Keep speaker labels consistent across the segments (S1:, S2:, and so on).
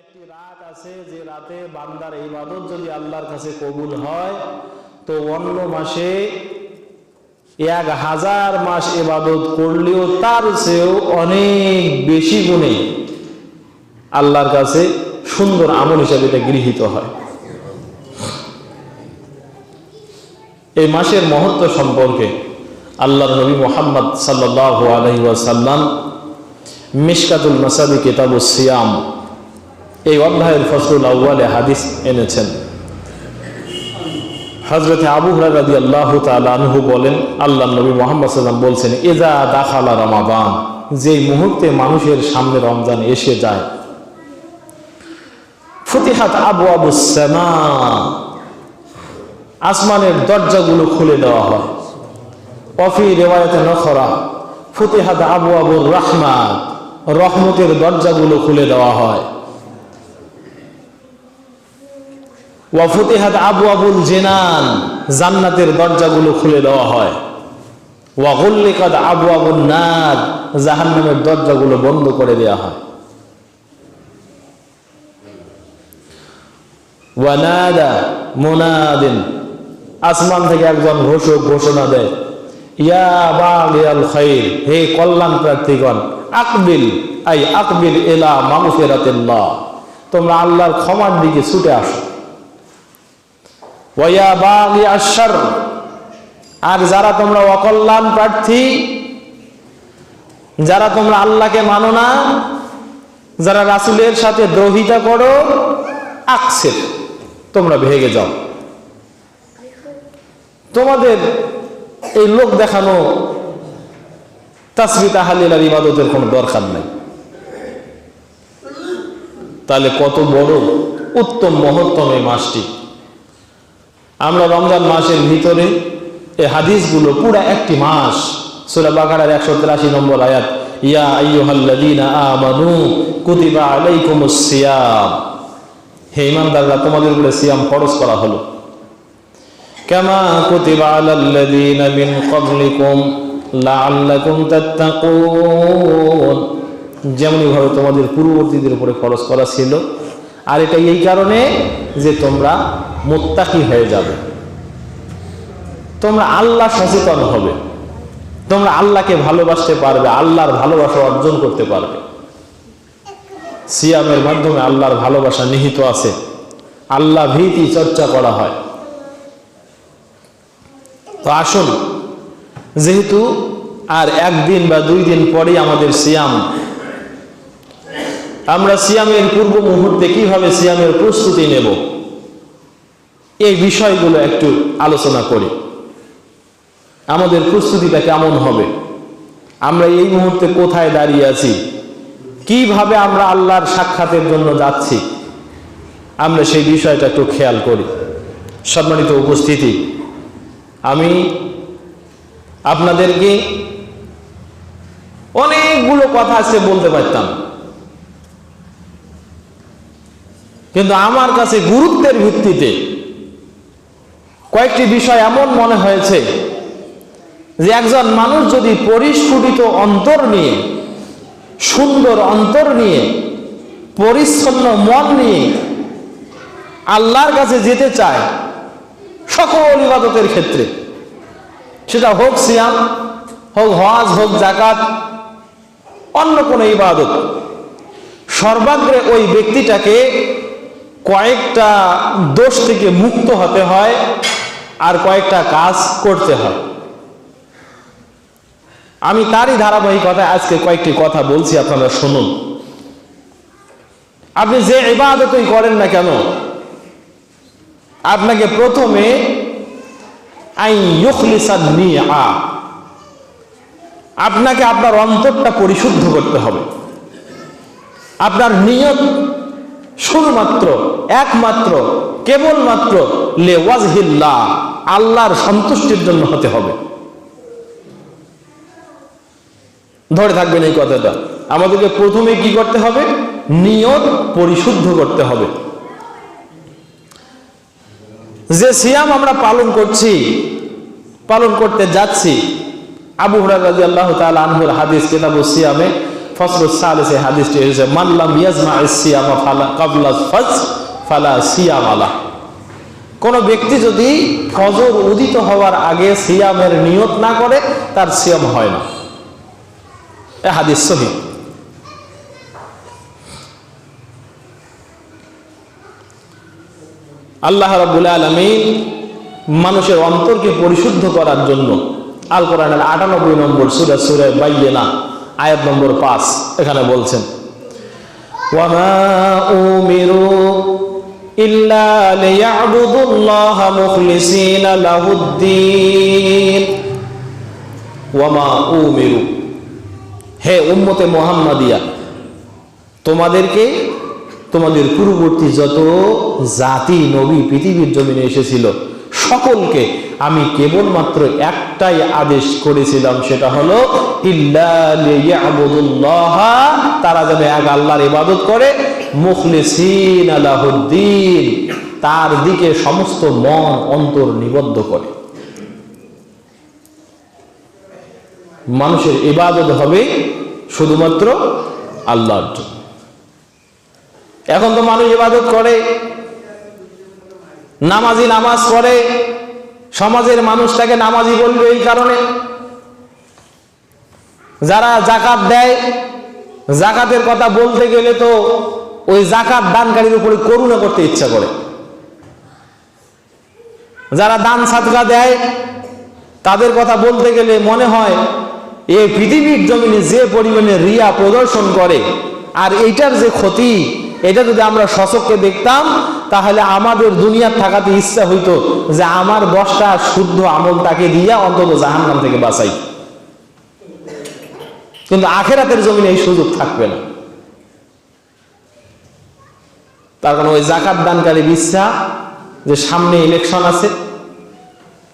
S1: একটি রাত আছে যে রাতে বান্দার ইবাদত যদি আল্লাহর কাছে কবুল হয় তো অন্য মাসে 1000 মাস ইবাদত করলেও তার চেয়েও অনেক বেশি গুণে আল্লাহর কাছে সুন্দর আমল হিসেবে এটা গৃহীত হয়। এই মাসের মহত্ব সম্পর্কে আল্লাহর নবী মুহাম্মদ সাল্লাল্লাহু আলাইহি ওয়াসাল্লাম মিশকাতুল মাসাবি কিতাবুস সিয়াম এই অধ্যায়ের ফসলুল আউয়ালে হাদিস এনেছেন। হযরত আবু হুরায়রা রাদিয়াল্লাহু তাআলা আনহু বলেন, আল্লাহর নবী মুহাম্মদ সাল্লাল্লাহু আলাইহি ওয়াসাল্লাম বলছেন, ইযা দাখালা রমাদান, যেই মুহূর্তে মানুষের সামনে রমজান এসে যায়, ফুতিহাত আবওয়াবুস সামা, আসমানের দরজাগুলো খুলে দেওয়া হয়। ওয়াফি রিওয়ায়াতিন উখরা ফুতিহাত আবওয়াবুর রাহমাত, রহমতের দরজাগুলো খুলে দেওয়া হয়। ওয়া ফুতিহাত আবওয়াবুল জিনান, জান্নাতের দরজাগুলো খুলে দেওয়া হয়। ওয়া গুল্লিকাত আবওয়াবুন নার, জাহান্নামের দরজাগুলো বন্ধ করে দেওয়া হয়। ওয়া নাদা মুনাদিন, আসমান থেকে একজন ঘোষক ঘোষণা দেয়, ইয়া বাগিয়াল খাইর, হে কল্যাণ প্রার্থীগণ, আকবিল আই আকবিল ইলা মাগফিরাতিল্লাহ, তোমরা আল্লাহর ক্ষমার দিকে ছুটে আসো। ওয়া ইয়া বাগিয়াশ শার, আর যারা তোমরা অকল্যাণ প্রার্থী, যারা তোমরা আল্লাহকে মানো না, যারা রাসূলের সাথে দ্রোহিতা করো, আকসির, তোমরা ভেগে যাও। তোমাদের এই লোক দেখানো তাসবিহ তাহলিল আর ইবাদতের কোনো দরকার নাই। তাহলে কত বড় উত্তম মহত্তম এই মাসটি। আমরা রমজান মাসের ভিতরে এই হাদিসগুলো পুরা একটি মাস, সূরা বাকারার 183 নম্বর আয়াত, ইয়া আইয়ুহাল্লাযীনা আমানু কুতিবা আলাইকুমুস সিয়াম, হে ঈমানদাররা, তোমাদের উপরে সিয়াম ফরজ করা হলো। কামা কুতিবা আলাল্লাযীনা মিন ক্বাবলিকুম লাআল্লাকুম তাত্তাকুন, যেমনি ভাবে তোমাদের পূর্ববর্তীদের উপরে ফরজ করা ছিল, আর এটা এই কারণে যে তোমরা মুত্তাকি হয়ে যাবে, তোমরা আল্লাহ সচেতন হবে, তোমরা আল্লাহকে ভালোবাসতে পারবে, আল্লাহর ভালোবাসা অর্জন করতে পারবে। সিয়ামের মাধ্যমে আল্লাহর ভালোবাসা নিহিত আছে, আল্লাহ ভীতি চর্চা করা হয়। তো আসুন, যেহেতু আর একদিন বা 2 দিন পরেই আমাদের সিয়াম, আমরা সিয়ামের পূর্ব মুহূর্তে কিভাবে সিয়ামের প্রস্তুতি নেব, এই বিষয়গুলো একটু আলোচনা করি। আমাদের প্রস্তুতিটা কেমন হবে, আমরা এই মুহূর্তে কোথায় দাঁড়িয়ে আছি, কিভাবে আমরা আল্লাহর সাক্ষাতের জন্য যাচ্ছি, আমরা সেই বিষয়টা একটু খেয়াল করি। সম্মানিত উপস্থিতি, আমি আপনাদেরকে অনেকগুলো কথা আজকে বলতে পারতাম, কিন্তু আমার কাছে গুরুত্বের ভিত্তিতে কয়েকটি বিষয় এমন মনে হয়েছে যে একজন মানুষ যদি পরিস্ফুটিত অন্তর নিয়ে, সুন্দর অন্তর নিয়ে, পরিচ্ছন্ন মন নিয়ে আল্লাহর কাছে যেতে চায় সকল ইবাদতের ক্ষেত্রে, সেটা হোক সিয়াম, হোক হজ, হোক যাকাত, অন্য কোনো ইবাদত, সর্বাগ্রে ওই ব্যক্তিটাকে কয়েকটা দোষ থেকে মুক্ত হতে হয় আর কয়েকটা কাজ করতে হয়। আমি তারই ধারাবাহিকতায় আজকে কয়েকটি কথা বলছি, আপনারা শুনুন। আপনি যে ইবাদতই করেন না কেন, আপনাকে প্রথমে আপনাকে আপনার অন্তরটা পরিশুদ্ধ করতে হবে। আপনার নিয়ত শুধুমাত্র, একমাত্র, কেবলমাত্র লিওয়াজহিল্লাহ, আল্লাহর সন্তুষ্টির জন্য হতে হবে। ধরে থাকবেন এই কথাটা, আমাদেরকে প্রথমে কি করতে হবে, নিয়ত পরিশুদ্ধ করতে হবে। যে সিয়াম আমরা পালন করছি, পালন করতে যাচ্ছি, আবু হুরায়রা রাদিয়াল্লাহু তাআলা আনহুর হাদিস কিতাবুস সিয়ামে, ফসলুস সালিসে হাদিসটি এসেছে, মান লাম ইয়াজমা'আস সিয়ামা ফালা ক্বাবলা ফজর ফালা সিয়াম আলাহ। কোন ব্যক্তি যদি ফজর উদিত হওয়ার আগে সিয়ামের নিয়ত না করে তার সিয়াম হয় না। এই হাদিস সহিহ। আল্লাহ রাব্বুল আলামিন মানুষের অন্তরকে পরিশুদ্ধ করার জন্য আল কোরআনের ৯৮ নম্বর সূরা সূরা বাইয়িনা আয়াত নম্বর ৫ এখানে বলছেন, ওয়ামা উমিরু ইল্লা লিয়াবুদুল্লাহা মুখলিসিনা লাহুদ্দীন ওয়ামা উমিরু, হে উম্মতে মুহাম্মাদিয়া, তোমাদেরকে তোমাদের পূর্ববর্তী যত জাতি নবী পৃথিবীর জমিনে এসেছিল সকলকে আমি কেবলমাত্র একটাই আদেশ করেছিলাম, সেটা হলো ইল্লা লিয়াবুদুল্লাহা, তারা যেন এক আল্লাহর ইবাদত করে, মুখলিসিনা লাহুদ্দীন, তার দিকে সমস্ত মন অন্তর নিবদ্ধ করে। মানুষের ইবাদত হবে শুধুমাত্র আল্লাহর জন্য। এখন তো মানুষ ইবাদত করে, নামাজি নামাজ পড়ে, সমাজের মানুষ তাকে নামাজি বলবে এই কারণে। যারা যাকাত দেয়, যাকাতের কথা বলতে গেলে তো ওই যাকাত দানকারীর উপরে করুণা করতে ইচ্ছা করে। যারা দান সাদকা দেয় তাদের কথা বলতে গেলে মনে হয় এই পৃথিবীর জমিনে যে পরিমাণে রিয়া প্রদর্শন করে আর এইটার যে ক্ষতি, এটা যদি আমরা সচক্ষে দেখতাম তাহলে আমাদের দুনিয়ার থাকাতে ইচ্ছা হইতো যে আমার 10টা শুদ্ধ আমল তাকে দিয়া অন্তত জাহান্নাম থেকে বাঁচাই। কিন্তু আখিরাতের জমিনে এই সুযোগ থাকবে না। তার কারণ ওই যাকাত দানকারীর ইচ্ছা যে সামনে ইলেকশন আছে,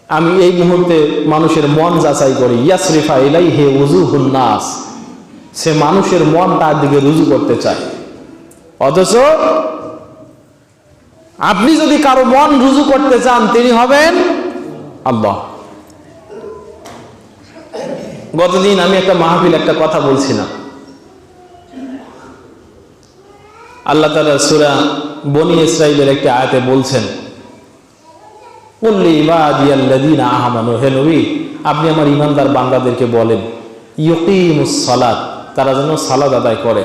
S1: আমি এই মুহূর্তে মানুষের মন যাচাই করি, ইয়াসরিফা ইলাইহি উজুহুন নাস, সে মানুষের মন তার দিকে রুজু করতে চায়। অথচ আপনি যদি কারো মন রুজু করতে চান তিনি হবেন আল্লাহ। গতদিন আমি একটা মাহফিল একটা কথা বলছিলাম, আল্লাহ তাআলা সূরা বনী ইসরাঈলের একটা আয়াতে বলছেন, কুল্লি ইবাদিয়াল্লাযীনা আমানু, হে নবী আপনি আমার ঈমানদার বান্দাদেরকে বলেন, ইউকিমুস সালাত, তারা যেন সালাত আদায় করে,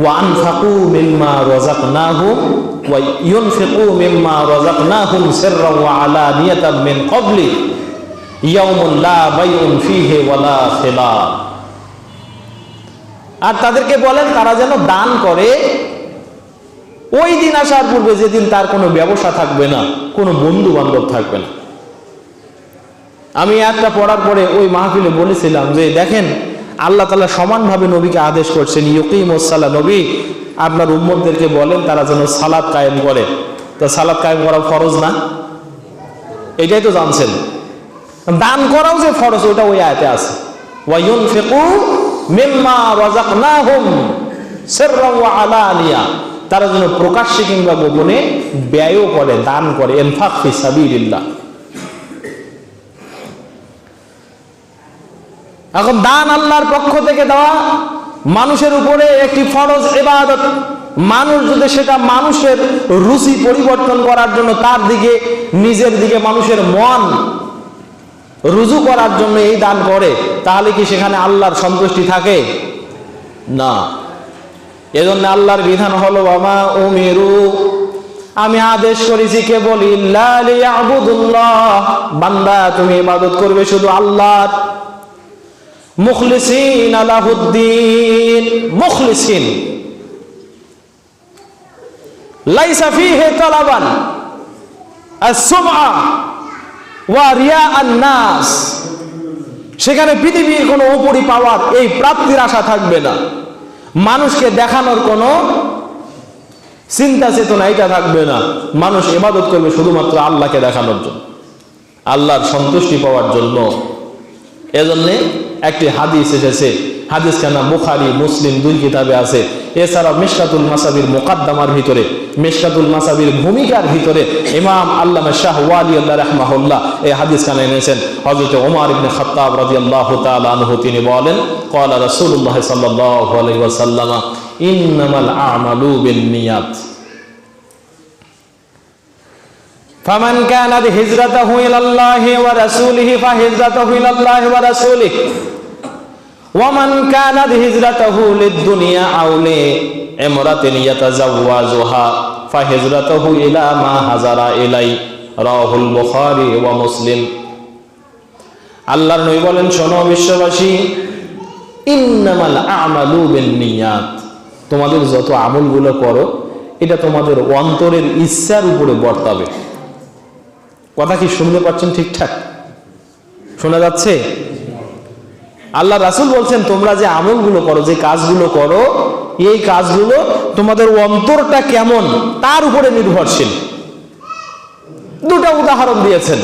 S1: ওয়া আনফাকু মিম্মা রাযাকনাহুম ওয়া ইউনফিকু মিম্মা রাযাকনাহুম সিররান ওয়া আলানিয়াতাম মিন ক্বাবলি ইয়াউমুন লা বাইউন ফীহি ওয়ালা খিলাল। আর তাদেরকে বলেন তারা যেন দান করে ওই দিন আসার পূর্বে যেদিন তার কোনো ব্যবসা থাকবে না, কোনো বন্ধু বান্ধব থাকবে না। আমি একটা পড়ার পরে ওই মাহফিলে বলেছিলাম যে দেখেন আল্লাহ তাআলা সমানভাবে নবীকে আদেশ করছেন, ইউকিমুস সালাত, নবী আপনার উম্মতদেরকে বলেন তারা যেন সালাত কায়েম করে। তো সালাত কায়েম করা ফরজ না? এটাই তো জানছেন। দান করাও যে ফরজ ওটা ওই আয়াতে আছে, ওয়া ইউনফিকু মিম্মা রাযাকনাহুম সিররান ওয়া আলানিয়া, তারা যেন প্রকাশ্যে কিংবা গোপনে ব্যয়ও করে, দান করে, ইনফাক ফি সাবিলিল্লাহ। এখন দান আল্লাহর পক্ষ থেকে দেওয়া মানুষের উপরে একটি ফরজ ইবাদত। মানুষ যদি সেটা মানুষের রুচি পরিবর্তন করার জন্য, তার দিকে নিজের দিকে মানুষের মন রুজু করার জন্য এই দান করে, তাহলে কি সেখানে আল্লাহর সন্তুষ্টি থাকে? না। এজন্য আল্লাহর বিধান হলো ওয়ামা উমিরু, আমি আদেশ করেছি কেবল ইল্লা লিয়াবুদুল্লাহ, বান্দা তুমি ইবাদত করবে শুধু আল্লাহর, মুখলিসিনা লাহুদ্দীন, মুখলিসিন লাইসা ফীহি তালাবান আস-সুমআ ওয়া রিয়াআন নাস, সেখানে পৃথিবীর কোনো উপরি পাওয়ার এই প্রাপ্তির আশা থাকবে না, মানুষকে দেখানোর কোনো চিন্তা চেতনা এটা থাকবে না। মানুষ ইবাদত করবে শুধুমাত্র আল্লাহকে দেখানোর জন্য, আল্লাহর সন্তুষ্টি পাওয়ার জন্য। এজন্য একটি হাদিস এসেছে, হাদিস খানা বুখারী মুসলিম 2 কিতাবে আছে। এছাড়া মিশকাতুল মাসাবির মুকাদ্দামার ভিতরে, মিশকাতুল মাসাবির ভূমিকার ভিতরে ইমাম আল্লামা শাহ ওয়ালিউল্লাহ রাহমাহুল্লাহ এই হাদিস খানা এনেছেন। হযরত ওমর ইবনে খাত্তাব রাদিয়াল্লাহু তাআলা আনহু তিনি বলেন, ক্বালা রাসূলুল্লাহ সাল্লাল্লাহু আলাইহি ওয়াসাল্লাম ইন্নামাল আমালু বিন্নিয়াত ফামান কানাত হিজরাতুহু ইলাল্লাহি ওয়া রাসূলিহি ফাহিজরাতুহু ইলাল্লাহি ওয়া রাসূলিহি ওয়া মান কানাত হিজরাতুহু লিদ-দুনিয়া আও লিইমরাতিন ইয়াতাযাওয়াজুহা ফাহিজরাতুহু ইলা মা হাজারা ইলাই, রাওয়াহুল বুখারী ওয়া মুসলিম। আল্লাহর নবী বলেন, শোনো বিশ্ববাসী, ইন্নামাল আমালু বিন্নিয়াত, তোমাদের যত আমলগুলো করো এটা তোমাদের অন্তরের ইচ্ছার উপরে বর্তাবে। কথা কি শুনতে পাচ্ছেন? ঠিকঠাক শোনা যাচ্ছে? আল্লাহ রাসূল বলছেন, তোমরা যে আমলগুলো করো, যে কাজগুলো করো, এই কাজগুলো তোমাদের অন্তরটা কেমন তার উপরে নির্ভরশীল। দুটা উদাহরণ দিয়েছেন,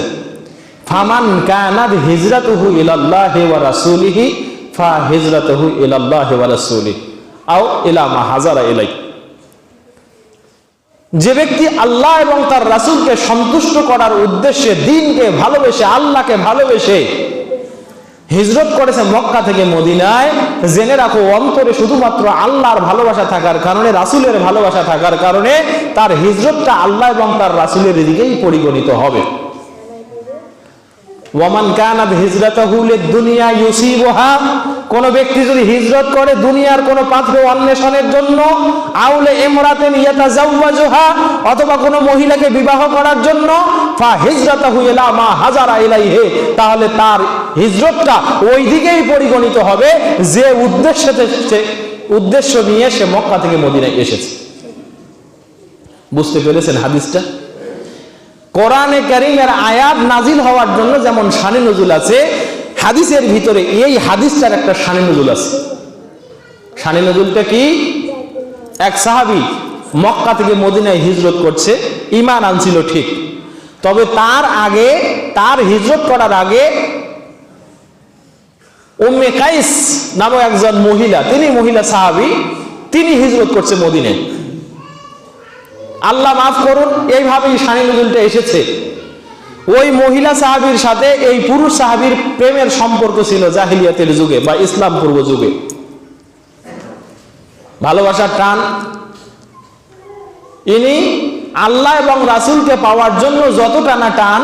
S1: ফামান কানাত হিজরাতুহু ইলাল্লাহি ওয়া রাসূলিহি ফাহিজরাতুহু ইলাল্লাহি ওয়া রাসূলিহি আও ইলা মা হাজারা ইলাই। যে ব্যক্তি আল্লাহ এবং তার রাসূলকে সন্তুষ্ট করার উদ্দেশ্যে, দ্বীনকে ভালোবেসে, আল্লাহকে ভালোবেসে হিজরত করেছে মক্কা থেকে মদিনায়, জেনে রাখো অন্তরে শুধুমাত্র আল্লাহর ভালোবাসা থাকার কারণে, রাসূলের ভালোবাসা থাকার কারণে তার হিজরতটা আল্লাহ এবং তার রাসূলের দিকেই পরিগণিত হবে। ওয়ামান কানাত হিজরাতুহু লিদ-দুনিয়া ইউসিবুহা, কোন ব্যক্তি যদি হিজরত করে দুনিয়ার কোন পাত্র অন্বেষণের জন্য, আউলে ইমরাতিন ইয়াতাযাওয়াজুহা, অথবা কোন মহিলাকে বিবাহ করার জন্য, ফা হিজরাতুহু ইলা মা হাজারা ইলাইহি, তাহলে তার হিজরতটা ওই দিকেই পরিগণিত হবে যে উদ্দেশ্য নিয়ে সে মক্কা থেকে মদিনায় এসেছে। বুঝতে পেরেছেন হাদিসটা? কোরআনে কারীমের আয়াত নাজিল হওয়ার জন্য যেমন শানে নজুল আছে, হাদিসের ভিতরে এই হাদিসটার একটা শানে নজুল আছে। শানে নজুলটা কি? এক সাহাবী মক্কা থেকে মদিনায় হিজরত করছে, ঈমান আনছিল ঠিক, তবে তার আগে, তার হিজরত করার আগে উম্মে কাইস নামক একজন মহিলা, তিনি মহিলা সাহাবী, তিনি হিজরত করছে মদিনায়। আল্লাহ মাফ করুন, এইভাবেই শানে নজুলটা এসেছে। ওই মহিলা সাহাবীর সাথে এই পুরুষ সাহাবীর প্রেমের সম্পর্ক ছিল জাহিলিয়াতের যুগে বা ইসলাম পূর্ব যুগে, ভালোবাসার টান। ইনি আল্লাহ এবং রাসূলকে পাওয়ার জন্য যতটা না টান,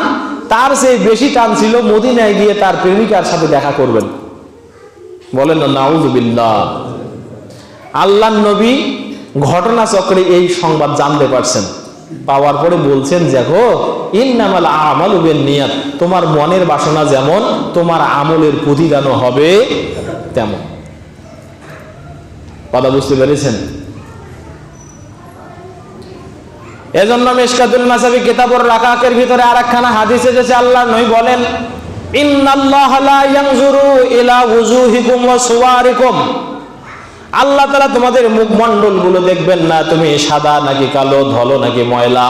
S1: তার চেয়ে বেশি টান ছিল মদিনায় গিয়ে তার প্রেমিকার সাথে দেখা করবেন। বলেন না নাউযুবিল্লাহ। আল্লাহর নবী ঘটনাচক্রে এই সংবাদ জানতে পারছেন, পাওয়ার পরে বলছেন, দেখো ইন্নামাল আমালু বিন্নিয়াত, তোমার মনের বাসনা যেমন তোমার আমলের প্রতিদানও হবে তেমন। কথা বুঝতে পেরেছেন? এজন্য মিশকাতুল মাসাবি কিতাবুর রাকাকের ভিতরে আরেকখানা হাদিস এসেছে, আল্লাহর নবী বলেন, ইন্নাল্লাহা লা ইয়ানজুরু ইলা ওয়ুজুহিকুম ওয়া সুওয়ারিকুম, আল্লাহ তাআলা তোমাদের মুখমণ্ডল গুলো দেখবেন না, তুমি সাদা নাকি কালো, ধলো নাকি ময়লা,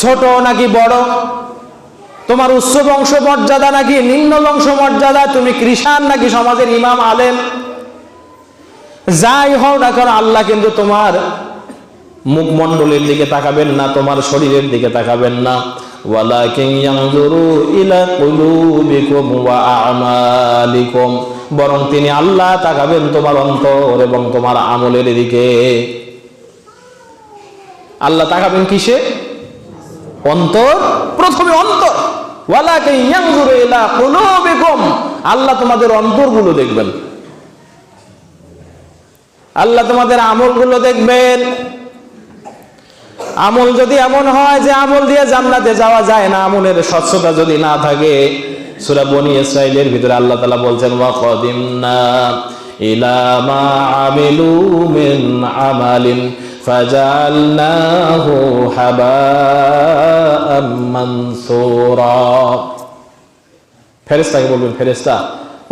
S1: ছোট নাকি বড়, তোমার উচ্চ বংশ মর্যাদা নাকি নিম্ন বংশ মর্যাদা, তুমি কৃষাণ নাকি সমাজের ইমাম আলেম, যাই হও না কেন, আল্লাহ কিন্তু তোমার মুখমণ্ডলের দিকে তাকাবেন না, তোমার শরীরের দিকে তাকাবেন না। ওয়ালাকিন ইয়ানজুরু ইলা কুলুবিকুম ওয়া আমালিকুম, বরং তিনি আল্লাহ তাকাবেন তোমার অন্তর এবং তোমার আমলের দিকে। আল্লাহ তাকাবেন কিসে? অন্তর, প্রথমে অন্তর। ওয়ালাকিন ইয়ানজুরু ইলা কুলুবিকুম, আল্লাহ তোমাদের অন্তরগুলো দেখবেন, আল্লাহ তোমাদের আমলগুলো দেখবেন। আমল যদি এমন হয় যে আমল দিয়ে জান্নাতে যাওয়া যায় না, আমলের স্বচ্ছতা যদি না থাকে, সূরা বনী ইসরাঈলের ভিতরে আল্লাহ তাআলা বলছেন, ওয়া কাদিমনা ইলা মা আমিলু মিন আমালিন ফাজালনাহু হাবাআম মানসুরা। ফেরেশতাকে বলবেন, ফেরেশতা,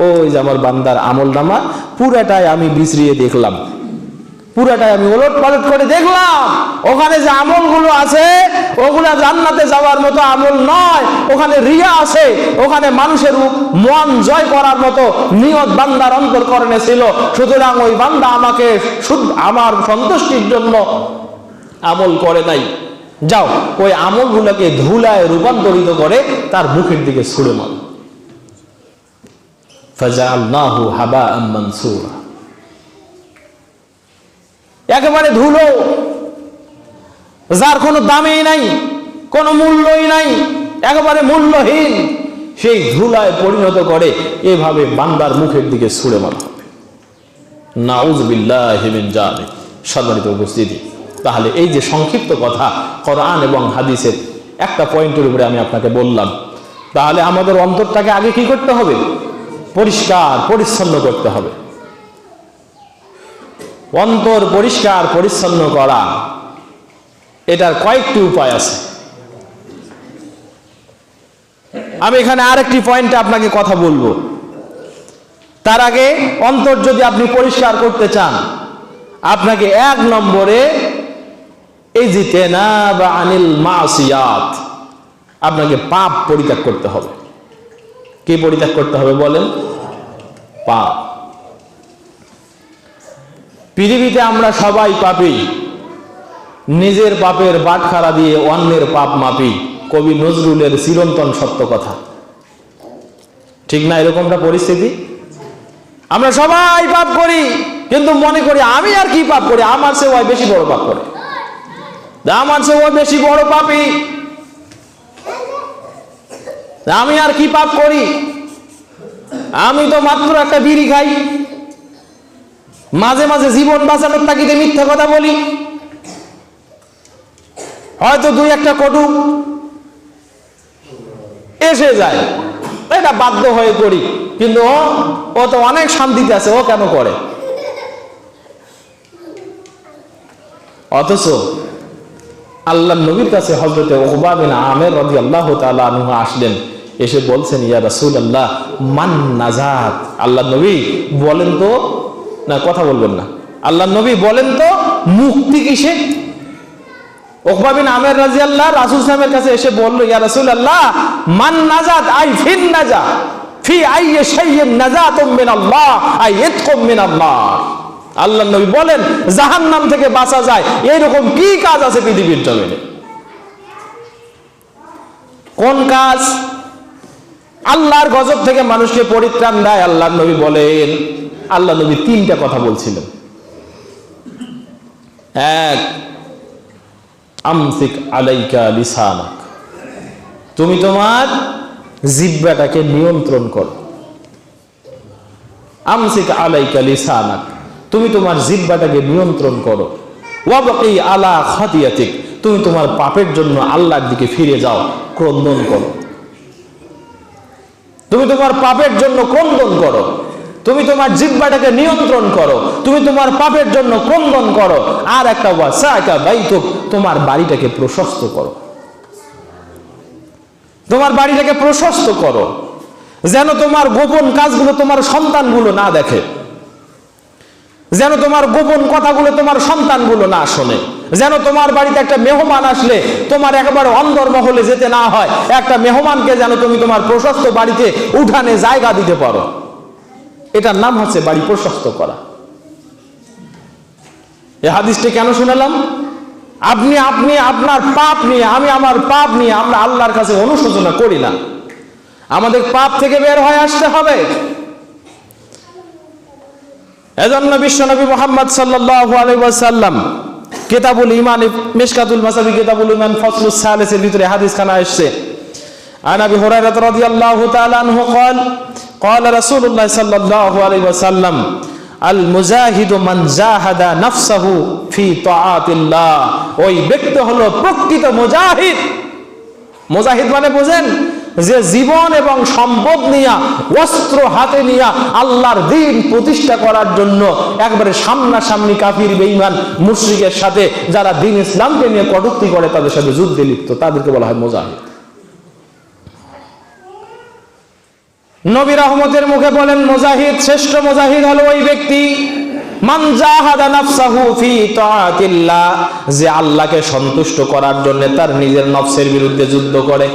S1: ওই যে আমার বান্দার আমলনামা পুরাটাই আমি বিছরিয়ে দেখলাম, পুরাটাই আমি ওলট পালট করে দেখলাম, ওখানে যে আমলগুলো আছে ওগুলা জান্নাতে যাওয়ার মতো আমল নয়, ওখানে রিয়া আছে, ওখানে মানুষের মন জয় করার মতো নিয়ত বান্দার অন্তরকরণে ছিল। সুতরাং ওই বান্দা আমাকে আমার সন্তুষ্টির জন্য আমল করে নাই। যাও ওই আমলগুলোকে ধুলায় রূপান্তরিত করে তার মুখের দিকে ছুড়ে মারো। ফাজআলনাহু হাবাআম মানসুরা, একেবারে ধুলো, যার কোনো দামই নাই, কোনো মূল্যই নাই, একেবারে মূল্যহীন, সেই ধুলায় পরিণত করে এভাবে বান্দার মুখের দিকে ছুড়ে মারা হবে। নাউযুবিল্লাহি মিন যালিক। সম্মানিত উপস্থিতি, তাহলে এই যে সংক্ষিপ্ত কথা কোরআন এবং হাদিসের একটা পয়েন্টের উপরে আমি আপনাকে বললাম, তাহলে আমাদের অন্তরটাকে আগে কি করতে হবে? পরিষ্কার পরিচ্ছন্ন করতে হবে। অন্তর পরিষ্কার পরিচ্ছন্ন করা, এটার কয়েকটি উপায় আছে। আমি এখানে আরেকটি পয়েন্টে আপনাকে কথা বলবো। তার আগে অন্তর যদি আপনি পরিষ্কার করতে চান, আপনাকে 1 নম্বরে ইজতিনাব আনিল মাসিয়াত, আপনাকে পাপ পরিত্যাগ করতে হবে। কি পরিত্যাগ করতে হবে বলেন? পাপ। পৃথিবীতে আমরা সবাই পাপী, নিজের পাপের বাটখারা দিয়ে অন্যের পাপ মাপি, কবি নজরুলের চিরন্তন সত্য কথা, ঠিক না? এরকমটা পরিস্থিতি। আমরা সবাই পাপ করি, কিন্তু মনে করি আমি আর কি পাপ করি, আমার চেয়ে ওই বেশি বড় পাপ করে, আমার চেয়ে ওই বেশি বড় পাপী, আমি আর কি পাপ করি, আমি তো মাত্র একটা বিড়ি খাই, মাঝে মাঝে জীবন বাঁচানোর তাগিদে মিথ্যা কথা বলি, হয়তো 2-1টা কটু এসে যায়, এটা বাধ্য হয়ে করি, কিন্তু ও তো অনেক শান্তিতে আছে, ও কেন করে? অথচ আল্লাহ নবীর কাছে হযরতে উকবা বিন আমের রাদিয়াল্লাহু তাআলা আনহু আসলেন, এসে বলছেন, ইয়া রাসূলুল্লাহ মান নাজাত। আল্লাহ নবী বলেন তো, না কথা বলবেন না, আল্লাহ নবী বলেন তো মুক্তি কিসে? উকবা বিন আমের রাদিয়াল্লাহু রাসূল সাল্লাল্লাহু আলাইহি ওয়াসাল্লামের কাছে এসে বলল, ইয়া রাসূলুল্লাহ মান নাজাত আই ফিন নাজা ফি আইয়ি শাইইন নাজাতুম মিনাল্লাহ আই ইতকুম মিনান্নার। আল্লাহ নবী বলেন জাহান্নাম থেকে বাঁচা যায় এইরকম কি কাজ আছে পৃথিবীর জমিনে? কোন কাজ আল্লাহর গজব থেকে মানুষকে পরিত্রাণ দেয়? আল্লাহ নবী বলেন, আল্লাহ নবী 3টা কথা বলছিলেন। 1, আমসিক আলাইকা লিসানাক, তুমি তোমার জিহ্বাটাকে নিয়ন্ত্রণ করো। আমসিক আলাইকা লিসানাক, তুমি তোমার জিহ্বাটাকে নিয়ন্ত্রণ করো। ওয়াবকি আলা খাতিয়াতিক, তুমি তোমার পাপের জন্য আল্লাহর দিকে ফিরে যাও, ক্রন্দন করো। তুমি তোমার পাপের জন্য ক্রন্দন করো, তুমি তোমার জিহ্বাটাকে নিয়ন্ত্রণ করো, তুমি তোমার পাপের জন্য ক্রন্দন করো। আর একটা ওয়াসাকা বাইতুক, তোমার বাড়িটাকে প্রশস্ত করো, তোমার বাড়িটাকে প্রশস্ত করো, যেন তোমার গোপন কাজগুলো তোমার সন্তানগুলো না দেখে, যেন তোমার গোপন কথাগুলো তোমার সন্তানগুলো না শোনে, যেন তোমার বাড়িতে একটা মেহমান আসলে তোমার একেবারে অন্দর মহলে যেতে না হয়, একটা মেহমানকে যেন তুমি তোমার প্রশস্ত বাড়িতে উঠানে জায়গা দিতে পারো। এটার নাম হচ্ছে বাড়ি প্রশস্ত করা। এই হাদিসটি কেন শুনালাম? আপনি আপনার পাপ নিয়ে, আমি আমার পাপ নিয়ে আমরা আল্লাহর কাছে অনুশোচনা করি না। আমাদের পাপ থেকে বের হয়ে আসতে হবে। এজন্য বিশ্বনবী মুহাম্মদ সাল্লাল্লাহু আলাইহি ওয়াসাল্লাম কিতাবুল ঈমান, মিশকাতুল মাসাবি কিতাবুল ঈমান ফাসলুস সালিসের ভিতরে হাদিস খানা আসছে। আন আবি হুরায়রা রাদিয়াল্লাহু তাআলা আনহু قال قال رسول الله صلى الله عليه وسلم المجاهد من جاهد نفسه في طاعات الله, ওই ব্যক্তি হলো প্রকৃত মুজাহিদ। মুজাহিদ মানে বুঝেন, যে জীবন এবং সম্পদ নিয়ে, অস্ত্র হাতে নিয়ে আল্লাহর দ্বীন প্রতিষ্ঠা করার জন্য একবারে সামনাসামনি কাফির বেঈমান মুশরিকের সাথে যারা দ্বীন ইসলামকে নিয়ে কটূক্তি করে তাদের সাথে যুদ্ধে লিপ্ত, তাদেরকে বলা হয় মুজাহিদ। নবী রহমতের মুখে বলেন মুজাহিদ, শ্রেষ্ঠ মুজাহিদ হলো ওই ব্যক্তি মান জাহাদা নাফসাহু ফি তাআতিল্লাহ, যে আল্লাহকে সন্তুষ্ট করার জন্য তার নিজের নফসের বিরুদ্ধে যুদ্ধ করে।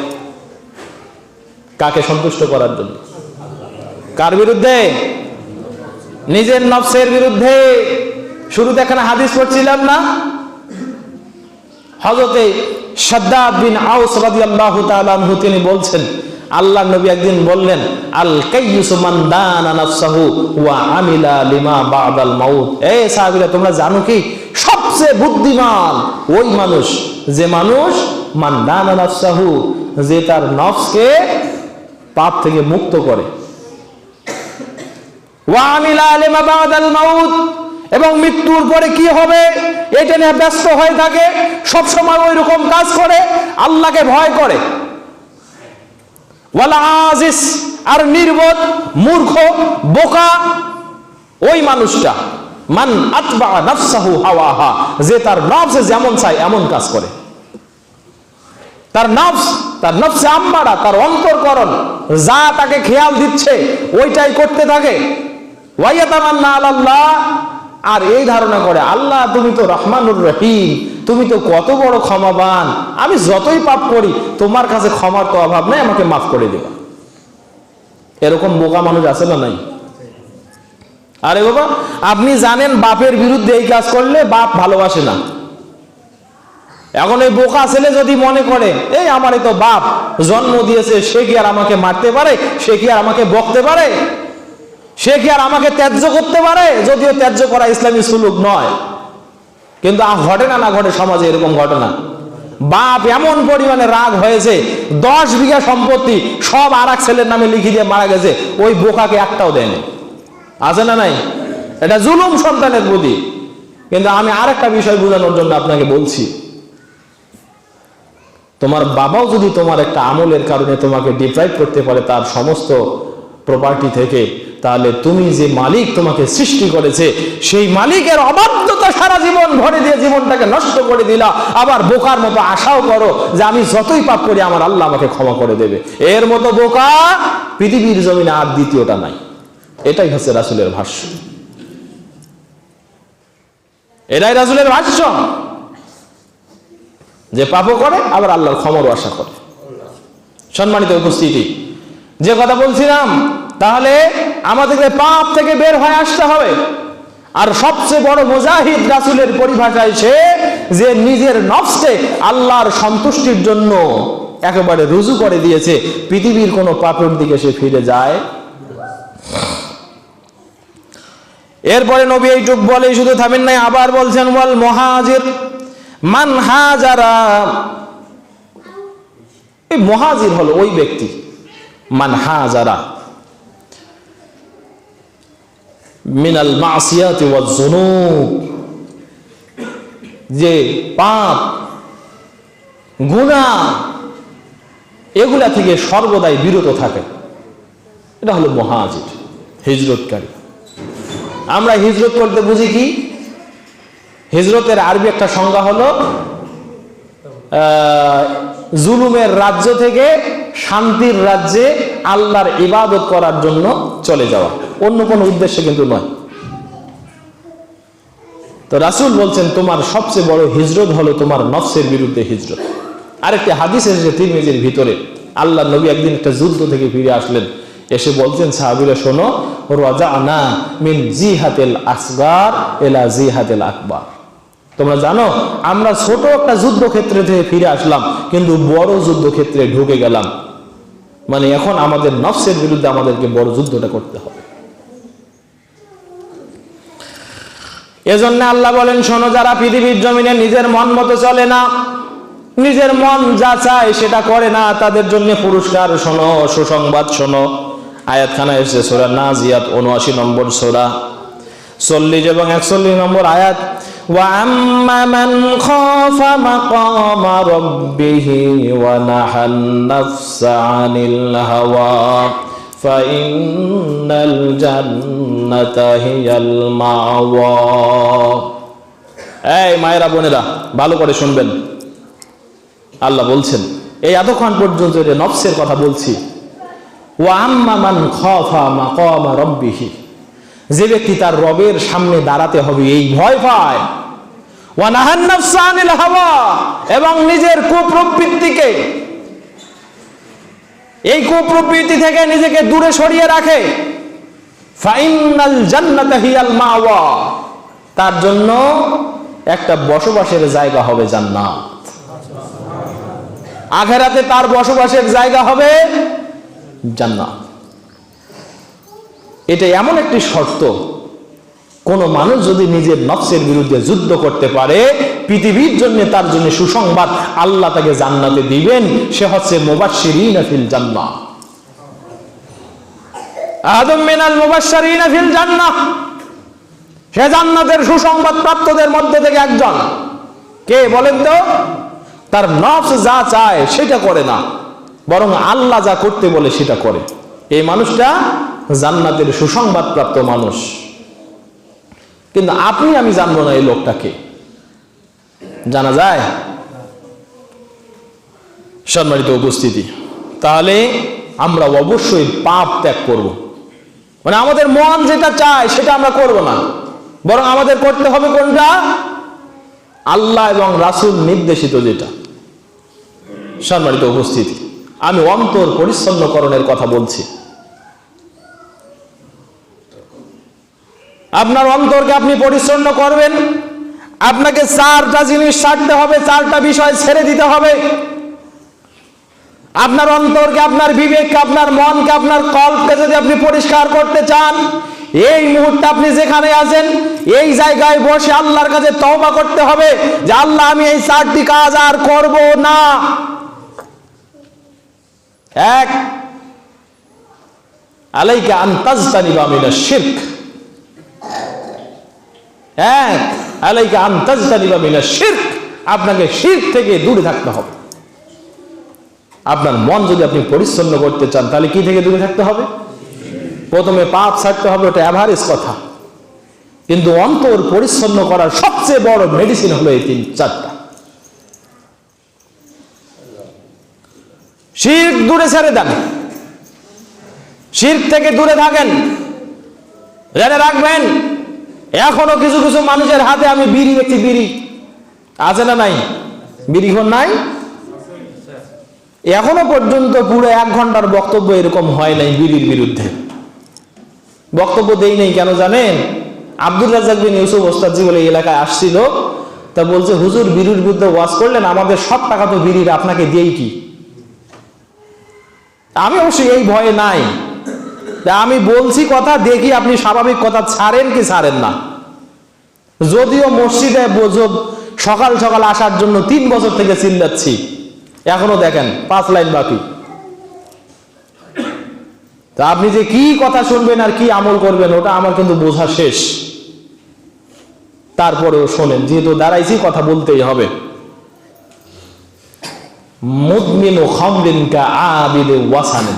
S1: কাকে সন্তুষ্ট করার জন্য? কার বিরুদ্ধে? নিজের নফসের বিরুদ্ধে। শুরুতে এখানে হাদিস পড়ছিলাম না, হযরতে শাদ্দাদ বিন আউস রাদিয়াল্লাহু তাআলা আনহু তিনি বলছেন, আল্লাহর নবী একদিন বললেন, আল কাইয়ুসু মান দানা নাফসাহু ওয়া আমিলা লিমা বাদাল মাউত। এই সাহাবীরা, তোমরা জানো কি সবচেয়ে বুদ্ধিমান ওই মানুষ যে মানুষ মান দানা নাফসাহু, যে তার নফসকে পাপ থেকে মুক্ত করে, ওয়া আমিলা লিমা বাদাল মাউত, এবং মৃত্যুর পরে কি হবে এটা নিয়ে ব্যস্ত হয়ে থাকে, সব সময় ওই রকম কাজ করে, আল্লাহকে ভয় করে। ওয়ালা আজিস, আর নির্বোধ, মূর্খ, বোকা ওই মানুষটা মান আতবা নাফসাহু হাওয়াহা, যে তার নফসে যেমন চায় এমন কাজ করে। তার নফসে আম্মারা, তার অন্তর্করণ যা তাকে খেয়াল দিচ্ছে ওইটাই করতে থাকে। ওয়ায়াতামান্না আলাল্লাহ, আর এই ধারণা করে আল্লাহ তুমি তো রহমানুর রহিম, তুমি তো কত বড় ক্ষমাবান, আমি যতই পাপ করি তোমার কাছে ক্ষমার তো অভাব নাই, আমাকে মাফ করে দেবা। এরকম বোকা মানুষ আছে না নাই? আরে বাবা, আপনি জানেন বাপের বিরুদ্ধে এই কাজ করলে বাপ ভালোবাসে না। এখন এই বোকা ছেলে যদি মনে করে এই আমারই তো বাপ জন্ম দিয়েছে, সে কি আর আমাকে মারতে পারে, সে কি আর আমাকে বকতে পারে, সে কি আর আমাকে ত্যায্য করতে পারে, যদিও ত্যায্য করা ইসলামী সুলুক নয়, কিন্তু ঘটে না ঘটে সমাজে এরকম ঘটনা। বাপ এমন পরিমাণে রাগ হয়েছে 10 বিঘা সম্পত্তি সব আর এক ছেলের নামে লিখে দিয়ে মারা গেছে, ওই বোকাকে একটাও দেয়নি। আছে না নাই? এটা জুলুম সন্তানের প্রতি। কিন্তু আমি আরেকটা বিষয় বোঝানোর জন্য আপনাকে বলছি, তোমার বাবাও যদি তোমার একটা আমলের কারণে তোমাকে ডিপ্রাইভ করতে পারে তার সমস্ত প্রপার্টি থেকে, তাহলে তুমি যে মালিক তোমাকে সৃষ্টি করেছে সেই মালিকের অবাধ্যতা সারা জীবন ভরে দিয়ে জীবনটাকে নষ্ট করে দিলা, আবার বোকার মতো আশাও করো যে আমি যতই পাপ করি আমার আল্লাহ আমাকে ক্ষমা করে দেবে। এর মতো বোকা পৃথিবীর জমিনে আর দ্বিতীয়টা নাই। এটাই হচ্ছে রাসূলের ভাষ্য, এটাই রাসূলের ভাষ্য, যে পাপও করে আবার আল্লাহর ক্ষমারও আশা করে। সম্মানিত উপস্থিতি, যে কথা বলছিলাম, তাহলে আমাদেরকে পাপ থেকে বের হয়ে আসতে হবে। আর সবচেয়ে বড় মুজাহিদ রাসূলের পরিভাষায় সে যে নিজের নফসকে আল্লাহর সন্তুষ্টির জন্য একেবারে রুজু করে দিয়েছে, পৃথিবীর কোনো পাপের দিকে সে ফিরে যায়। এরপরে নবী এইটুক বলে শুধু থামেন নাই, আবার বলছেন ওয়াল মুহাজির মান হাজারা। এই মুহাজির হলো ওই ব্যক্তি, মান হাজারা মিনাল মাসিয়াতি ওয়াজ যুনুব, যে পাপ গুনাহ এগুলা থেকে সর্বদাই বিরত থাকে, এটা হলো মুহাজির, হিজরতকারী। আমরা হিজরত করতে বুঝি কি? হিজরতের আরবি একটা সংজ্ঞা হলো জুলুমের রাজ্য থেকে শান্তির রাজ্যে আল্লাহর ইবাদত করার জন্য চলে যাওয়া, অন্য কোনো উদ্দেশ্যে কিন্তু নয়। তো রাসূল বলছেন তোমার সবচেয়ে বড় হিজরত হলো তোমার নফসের বিরুদ্ধে হিজরত। আরেকটি হাদিস এসেছে তিরমিজির ভিতরে, আল্লাহ নবী একদিন একটা যুদ্ধ থেকে ফিরে আসলেন, এসে বলছেন সাহাবীরা শোনো, রাজানা মিন জিহাতিল আসগার ইলা জিহাতিল আকবার। তোমরা জানো আমরা ছোট একটা যুদ্ধক্ষেত্রে থেকে ফিরে আসলাম, কিন্তু বড় যুদ্ধক্ষেত্রে ঢুকে গেলাম। মানে এখন আমাদের নফসের বিরুদ্ধে আমাদেরকে বড় যুদ্ধটা করতে হবে। এজন্য আল্লাহ বলেন শোনো, যারা পৃথিবীর জমিনে নিজের মন মতো চলে না, নিজের মন যা চায় সেটা করে না, তাদের জন্য পুরস্কার শোনো, সুসংবাদ শোনো। আয়াতখানা এসেছে সূরা নাজিয়াত 79 নম্বর সূরা 40 এবং 41 নম্বর আয়াত। ওয়া আম্মা মান খাফা মাকামা রাব্বিহি ওয়া নাহান নাফসা আনিল হাওয়া ফাইন্নাল জান্নাতা হিয়াল মাওয়া। এই মায়েরা বোনেরা ভালো করে শুনবেন, আল্লাহ বলছেন এই এতক্ষণ পর্যন্ত যে নফসের কথা বলছি, ওয়া আম্মা মান খাফা মাকামা রাব্বিহি, যে ব্যক্তি তার রবের সামনে দাঁড়াতে হবে এই ভয় পায়, ওয়া নাহান নাফসা আনিল হাওয়া, এবং নিজের কুপ্রবৃত্তিকে, এই কুপ্রবৃত্তি থেকে নিজেকে দূরে সরিয়ে রাখে, ফাইনাল জান্নাতা হিয়াল মাওয়া, তার জন্য একটা বসবাসের জায়গা হবে জান্নাত। আখিরাতে তার বসবাসের জায়গা হবে জান্নাত। এটা এমন একটি শর্ত, কোন মানুষ যদি নিজের নফসের বিরুদ্ধে যুদ্ধ করতে পারে, পৃথিবীর জন্য তার জন্য সুসংবাদ, আল্লাহ তাকে জান্নাতে দিবেন। সে হচ্ছে মুবাশশিরিনা ফিল জান্নাহ, আদম মিনাল মুবাশশিরিনা ফিল জান্নাহ, সে জান্নাতের সুসংবাদ প্রাপ্তদের মধ্যে থেকে একজন। কে বলেন তো? তার নফস যা চায় সেটা করে না, বরং আল্লাহ যা করতে বলে সেটা করে। এই মানুষটা জান্নাতের সুসংবাদ প্রাপ্ত মানুষ। কিন্তু আপনি আমি জানবো না এই লোকটাকে, জানা যায়? সম্মানিত উপস্থিতি, তাহলে আমরা অবশ্যই পাপ ত্যাগ করব। মানে আমাদের মন যেটা চায় সেটা আমরা করব না, বরং আমাদের করতে হবে কোনটা? আল্লাহ এবং রাসূল নির্দেশিত যেটা। সম্মানিত উপস্থিতি, আমি অন্তর পরিচ্ছন্নকরণের কথা বলছি। আপনার অন্তরকে আপনি পরিচ্ছন্ন করবেন, আপনাকে চারটা জিনিস ছাড়তে হবে, চারটা বিষয় ছেড়ে দিতে হবে। আপনার অন্তরকে, আপনার বিবেককে, আপনার মনকে, আপনার কল্পকে যদি আপনি পরিষ্কার করতে চান, এই মুহূর্তে আপনি যেখানে আছেন এই জায়গায় বসে আল্লাহর কাছে তওবা করতে হবে যে আল্লাহ, আমি এই চারটি কাজ আর করব না। এক, আলাইকা আন তাজতানিবা মিনাশ শিরক। এক, আলাইকা আন তাজতানিবা মিনাশ শিরক, আপনাকে শিরক থেকে দূরে থাকতে হবে। আপনার মন যদি আপনি পরিচ্ছন্ন করতে চান, তাহলে কি থেকে দূরে থাকতে হবে? প্রথমে পাপ ছাড়তে হবে, ওটা এভারেজ কথা। কিন্তু অন্তর পরিচ্ছন্ন করার সবচেয়ে বড় মেডিসিন হলো এই চারটা। শিরক দূরে ছেড়ে দেন, শিরক থেকে দূরে থাকেন। জেনে রাখবেন, এখনো কিছু কিছু মানুষের হাতে আমি বিড়ি দেখছি। বিড়ি আছে না নাই? বিড়িখন নাই? এখনো পর্যন্ত পুরো 1 ঘন্টার বক্তব্য এরকম হয় নাই বিড়ির বিরুদ্ধে। বক্তব্য দেই নাই কেন জানেন? আব্দুর রাজ্জাক বিন ইউসুফ ওস্তাদজি বলে এই এলাকায় আসছিল, তা বলছে, হুজুর বিড়ির বিরুদ্ধে ওয়াজ করলেন, আমাদের সব টাকা তো বিড়ির, আপনাকে দিয়েই কি? আমি অবশ্যই এই ভয়ে নাই, আমি বলছি কথা, দেখি আপনি স্বাভাবিক কথা ছাড়েন কি ছাড়েন না। যদিও মসজিদে সকাল সকাল আসার জন্য 3 বছর থেকে চিল্লাচ্ছি, এখনো দেখেন 5 লাইন বাকি। তা আপনি যে কি কথা শুনবেন আর কি আমল করবেন ওটা আমার কিন্তু বোঝা শেষ। তারপরেও শোনেন, যেহেতু দাঁড়াইছি কথা বলতেই হবে। মুদমিনু খামরিন কা আবিদে ওয়াসানিন,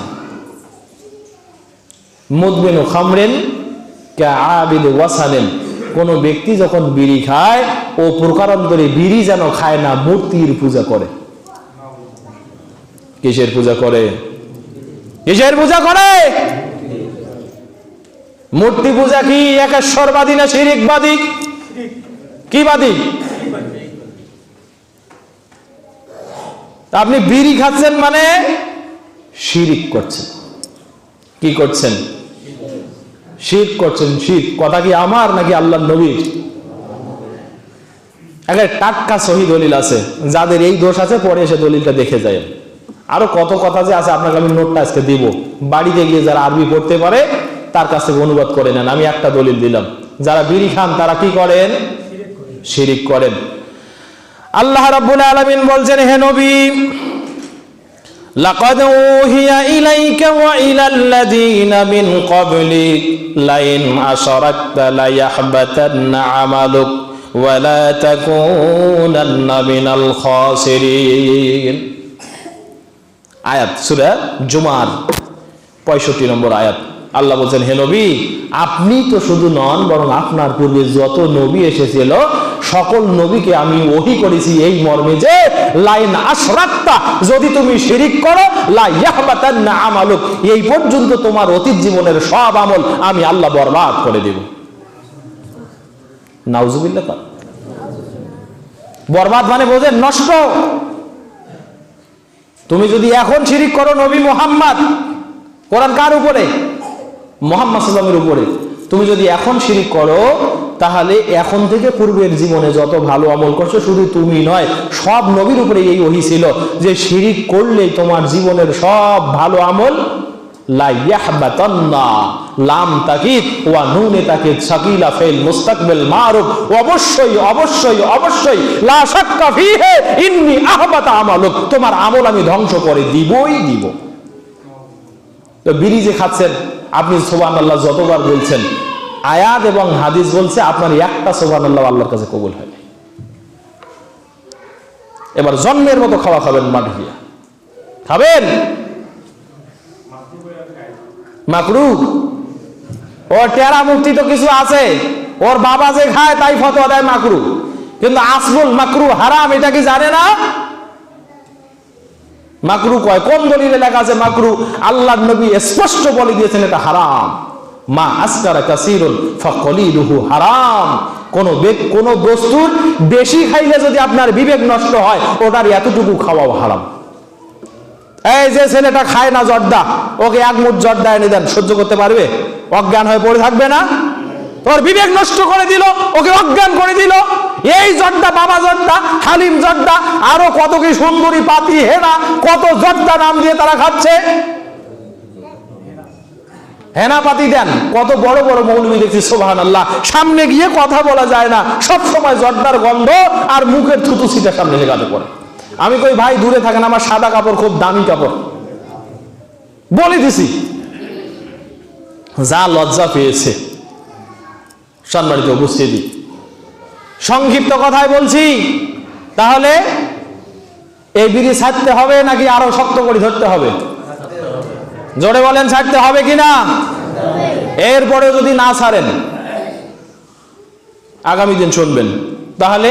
S1: মুদমিনু খামরিন কা আবিদে ওয়াসানিন, কোন ব্যক্তি যখন বিড়ি খায় ও প্রকারান্তরে বিড়ি যেন খায় না, মূর্তির পূজা করে। কিসের পূজা করে? কিসের পূজা করে? মূর্তি পূজা কি একেশ্বরবাদী না শিরিকবাদী? কি বাদী? আপনি বিড়ি খাচ্ছেন মানে শিরিক করছেন। কি করছেন? শিরক করছেন। শিরক কথা কি আমার নাকি আল্লাহর নবীর? একটা টাটকা সহি দলিল আছে, যাদের এই দোষ আছে পরে এসে দলিলটা দেখে যায়। আরো কত কথা যে আছে, আপনাকে আমি নোটটা আজকে দিব, বাড়িতে গিয়ে যারা আরবি পড়তে পারে তার কাছ থেকে অনুবাদ করে নেন। আমি একটা দলিল দিলাম, যারা বিড়ি খান তারা কি করেন? শিরিক করেন। আল্লাহ রাব্বুল আলামিন বলছেন, হে নবী, লাকাদ উহিয়া ইলাইকা ওয়া ইলাল্লাযীনা মিন ক্বাবলিক লাইন আশরাকতা লায়াহবাতান্না আমালুক ওয়া লা তাকুনান্না মিনাল খাসিরিন। আয়াত সূরা জুমার 65 নম্বর আয়াত। আল্লাহ বলছেন, হে নবী, আপনি তো শুধু নন, বরং আপনার পূর্বে যত নবী এসেছিল সকল নবীকে আমি ওহী করেছি এই মর্মে যে লাইন আশরাকতা, যদি তুমি শিরিক করো লা ইয়াহবাতান্না আমালুক, এই পর্যন্ত তোমার অতীত জীবনের সব আমল আমি আল্লাহ বরবাদ করে দেব। নাউজুবিল্লাহ। বরবাদ মানে বোঝেন নষ্ট। তুমি যদি এখন শিরিক করো নবী মুহাম্মদ, কোরআন কার উপরে? মুহাম্মদ সাল্লাল্লাহু আলাইহি ওয়াসাল্লামের উপরে। তুমি যদি এখন শিরিক করো তাহলে এখন থেকে পূর্বের জীবনে যত ভালো আমল করছো, শুধু তুমি নয় সব নবীর উপরে এই ওহী ছিল যে শিরিক করলে তোমার জীবনের সব ভালো আমল লা ইয়াহবাতান্না, লাম তাকিদ ওয়া নুনে তাকিদ সাকিলা ফিল মুস্তাকবিল মারুফ, অবশ্যই অবশ্যই অবশ্যই লা শাক্কা ফিহি ইন্নী আহবাতা আমালুক, তোমার আমল আমি ধ্বংস করে দিবই দিব। তো বিড়ি যে খাচ্ছেন আপনি সুবহানাল্লাহ যতবার বলছেন, আয়াত এবং হাদিস বলছে আপনার একটা সুবহানাল্লাহ আল্লাহর কাছে কবুল হয়। এবার জন্মের মতো খাওয়া খাবেন, মাটি দিয়া খাবেন মাকরুহ। ওর টেরা মুক্তি তো কিছু আছে, ওর বাবা যে খায় তাই ফতোয়া দেয় মাকরুহ, কিন্তু আসল মাকরুহ হারাম এটা কি জানে না? মাকরুহ কয় কোন দলিলে লেখা আছে মাকরুহ? আল্লাহর নবী স্পষ্ট বলে দিয়েছেন এটা হারাম। মা আসকারা কাসীরুন ফাকলিলুহু হারাম। কোন বস্তুর বেশি খাইলে যদি আপনার বিবেক নষ্ট হয়, ওটার এতটুকু খাওয়াও হারাম। এই যে ছেলেটা খায় না জর্দা, ওকে এক মুঠ জর্দা এনে দেন, সহ্য করতে পারবে? অজ্ঞান হয়ে পড়ে থাকবে না? তোর বিবেক নষ্ট করে দিল, ওকে অজ্ঞান করে দিল। এই জর্দা, বাবা জর্দা, হালিম জর্দা, আরো কত কি সুন্দরী পাতি হেনা, কত জর্দা নাম দিয়ে তারা খাচ্ছে। হেনা পাতি দেন, কত বড় বড় মৌলবি দেখছি সুবহানাল্লাহ, সামনে গিয়ে কথা বলা যায় না, সব সময় জর্দার গন্ধ আর মুখের থুতু ছিটা সামনে লাগাতে পড়ে। আমি কই ভাই দূরে থাকেন, আমার সাদা কাপড় খুব দামি কাপড়, বলে দিছি। যা লজ্জা পেয়েছে সম্মানিত উপস্থিতি, সংক্ষিপ্ত কথায় বলছি, তাহলে এই বিড়ি ছাড়তে হবে নাকি আরো শক্ত করে ধরতে হবে? জোরে বলেন, ছাড়তে হবে কিনা? এরপরে যদি না ছাড়েন, আগামী দিন শুনবেন। তাহলে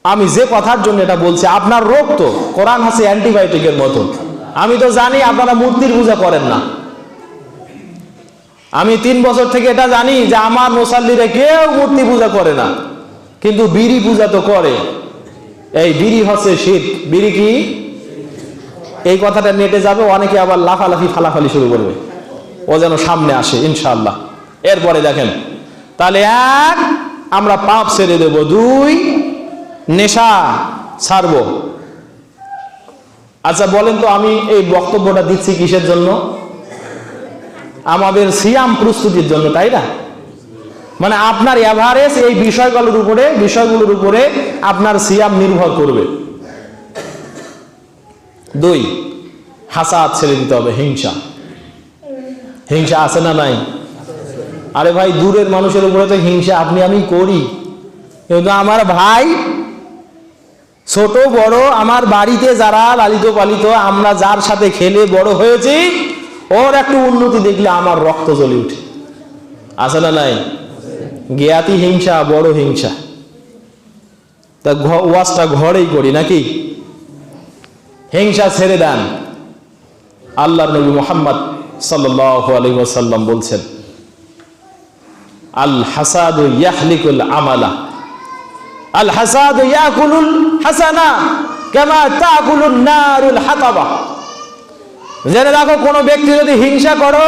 S1: আমি যে কথার জন্য এটা বলছি, আপনার রোগ তো কোরআন আছে অ্যান্টিবায়োটিকের মতো। আমি তো জানি আপনারা মূর্তির পূজা করেন না। আমি 3 বছর থেকে এটা জানি যে আমার মুসাল্লিরা কেউ মূর্তি পূজা করে না, কিন্তু বিড়ি পূজা তো করে। এই বিড়ি হচ্ছে শিরক। বিড়ি কি? এই কথাটা নেটে যাবে, অনেকে আবার লাফালাফি ফালাফালি শুরু করবে, ও যেন সামনে আসে ইনশাআল্লাহ। এরপরে দেখেন, তাহলে 1 আমরা পাপ ছেড়ে দেব, 2 নেশা ছাড়ব। আচ্ছা বলেন তো, আমি এই বক্তব্যটা দিচ্ছি কিসের জন্য? আমাদের সিয়াম প্রস্তুতির জন্য, তাই না? মানে আপনার এভারেজ এই বিষয়গুলোর উপরে আপনার সিয়াম নির্ভর করবে। 2 হাসাদ ছেড়ে দিতে হবে, হিংসা। হিংসা আছে না নাই? আরে ভাই, দূরের মানুষের উপরে তো হিংসা আপনি আমি করি, কিন্তু আমার ভাই ছোট বড় আমার বাড়িতে যারা লালিত পালিত, আমরা যার সাথে খেলে বড় হয়েছি, ওর একটু উন্নতি দেখলে আমার রক্ত জ্বলে উঠে। আছে না নাই? জ্ঞাতি হিংসা, বড় হিংসা। তা ওয়াজটা ঘরেই করি নাকি? হিংসা ছেড়ে দেন। আল্লাহর নবী মুহাম্মদ সাল্লাল্লাহু আলাইহি ওয়াসাল্লাম বলছেন, আল হাসাদু ইয়াহলিকুল আমালা, আল হাসাদু ইয়াকুলুল হাসানা কামা তাকুলুন নারুল হাতাবা। জেনে রাখো, কোনো ব্যক্তি যদি হিংসা করো,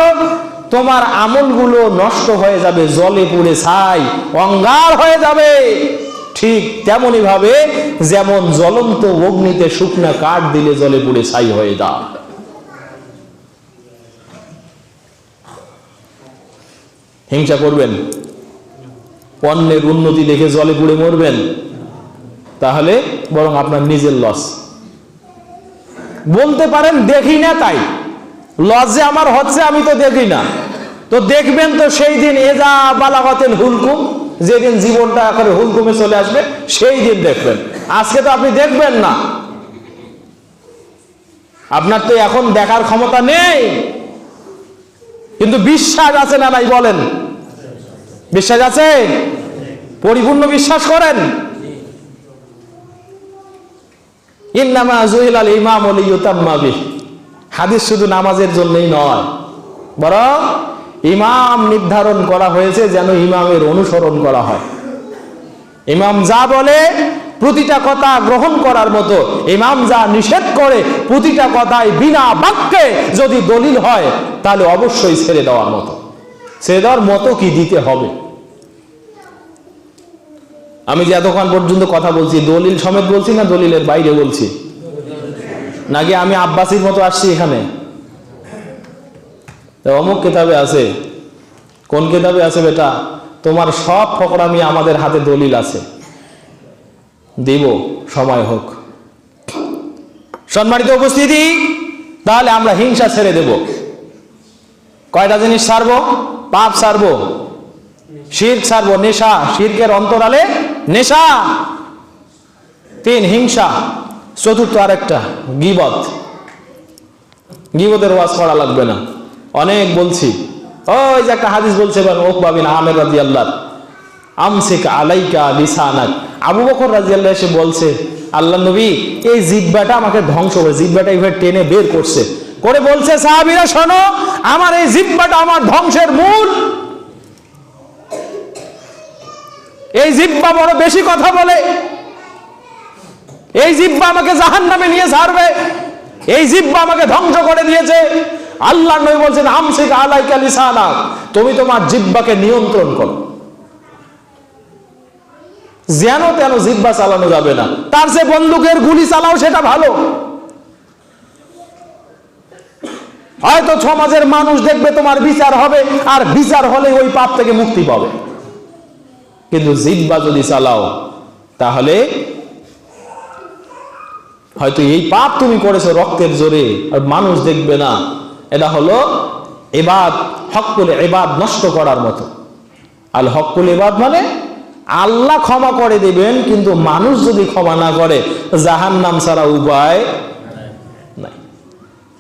S1: তোমার আমলগুলো নষ্ট হয়ে যাবে, জলে পুড়ে ছাই অঙ্গার হয়ে যাবে। ঠিক তেমনি ভাবে যেমন জ্বলন্ত অগ্নিতে শুকনা কাঠ দিলে জলে পুড়ে ছাই হয়ে যায়। হিংসা করবেন, অন্যের উন্নতি দেখে জলে পুড়ে মরবেন, তাহলে বরং আপনার নিজের লস। বলতে পারেন দেখি না, তাই লস যে আমার হচ্ছে আমি তো দেখি না। তো দেখবেন তো সেই দিন এজা বালাগাতিল হুলকুম, যেদিন জীবনটা করে হুলকুমে চলে আসবে, সেই দিন দেখবেন। আজকে তো আপনি দেখবেন না, আপনার তো এখন দেখার ক্ষমতা নেই, কিন্তু বিশ্বাস আছে না নাই বলেন? বিশ্বাস আছে? পরিপূর্ণ বিশ্বাস করেন? ইন্নামা জুইলাল ইমাম লিইউতাম্মা বিহি, হাদিস শুধু নামাজের জন্যই নয়, বরং ইমাম নির্ধারণ করা হয়েছে যেন ইমামের অনুসরণ করা হয়। ইমাম যা বলে প্রতিটা কথা গ্রহণ করার মতো, ইমাম যা নিষেধ করে প্রতিটা কথায় বিনা বাক্যে যদি দলিল হয় তাহলে অবশ্যই ছেড়ে দেওয়ার মতো। ছেড়ে দেওয়ার মতো কি দিতে হবে? আমি যে এতক্ষণ পর্যন্ত কথা বলছি দলিল সমেত বলছি না দলিলের বাইরে বলছি? নাকি আমি আব্বাসির মতো আসছি এখানে? অমুক কিতাবে আছে। কোন কিতাবে আছে বেটা? তোমার সব ফকরামি আমাদের হাতে দলিল আছে, দিব, সময় হোক। সম্মানিত উপস্থিতি, তাহলে আমরা হিংসা ছেড়ে দেব। কয়টা জিনিস ছাড়বো? পাপ ছাড়বো, শিরক ছাড়বো, নেশা, শিরকের অন্তরালে নেশা। 3 হিংসা। চতুর্থ আরেকটা গীবত। গীবতের ওয়াজ করা লাগবে না, অনেক বলছি। ওই যে একটা হাদিস বলছে উকবা বিন আমির রাদিয়াল্লাহু, আমসিক আলাইকা লিসানাক। আবু বকর রাদিয়াল্লাহু এসে বলছে, আল্লাহর নবী এই জিহ্বাটা আমাকে ধ্বংস করে, জিহ্বাটা এইভাবে টেনে বের করছে, করে বলছে সাহাবীরা শোনো, আমার এই জিহ্বাটা আমার ধ্বংসের মূল। এই জিহ্বা বড় বেশি কথা বলে, এই জিহ্বা আমাকে জাহান্নামে নিয়ে ছাড়বে, এই জিহ্বা আমাকে ধ্বংস করে দিয়েছে। আল্লাহর নবী বলছেন আমসিক আলাইকা লিসানাক, তুমি তোমার জিহ্বাকে নিয়ন্ত্রণ করো। যেন তেন জিহ্বা চালানো যাবে না, তার যে বন্দুকের গুলি চালাও সেটা ভালো। হয়তো সমাজের মানুষ দেখবে, তোমার বিচার হবে, আর বিচার হলে ওই পাপ থেকে মুক্তি পাবে। কিন্তু জিহ্বা যদি চালাও তাহলে হয়তো এই পাপ তুমি করেছো রক্তের জোরে, আর মানুষ দেখবে না। এটা হলো ইবাদ, হকুল ইবাদ নষ্ট করার মতো। আল হকুল ইবাদ মানে আল্লাহ ক্ষমা করে দিবেন, কিন্তু মানুষ যদি ক্ষমা না করে জাহান্নাম ছাড়া উপায় নাই।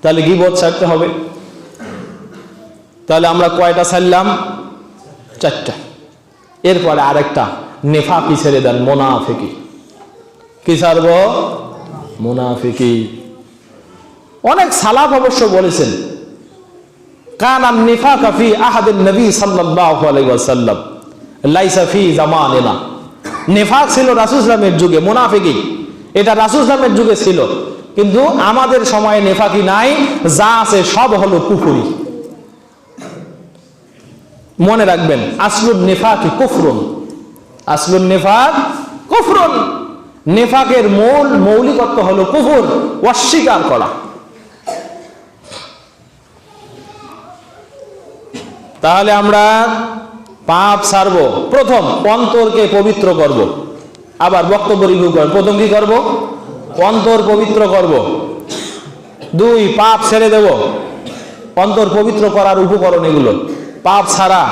S1: তাহলে গীবত ছাড়তে হবে। তাহলে আমরা কয়টা ছাড়লাম? 4টা। এরপরে আরেকটা নেফাকি ছেড়ে দেন, মুনাফিকি। কি ছাড়বো? মুনাফিকি। অনেক সালাফ অবশ্য বলেছেন, কানান নিফাকা ফি আহাদিন নবী সাল্লাল্লাহু আলাইহি ওয়াসাল্লাম লাইসা ফি জামানিনা। নিফাক ছিল রাসূল সাল্লামের যুগে, মুনাফিকি এটা রাসূল সাল্লামের যুগে ছিল, কিন্তু আমাদের সময়ে নেফাকি নাই, যা আছে সব হলো কুফরি। মনে রাখবেন, আসলুন নিফাকি কুফরুন, আসলুন নিফাক কুফরুন। নেফাকের মৌলিকত্ব হলো কুফর, অস্বীকার করা। তাহলে আমরা পাপ ছাড়বো। প্রথম অন্তরকে পবিত্র করব। আবার বক্তব্য রিভিউ করব। প্রথম কি করব? অন্তর পবিত্র করব। 2 পাপ ছেড়ে দেব। অন্তর পবিত্র করার উপকরণ এগুলো: পাপ ছাড়া,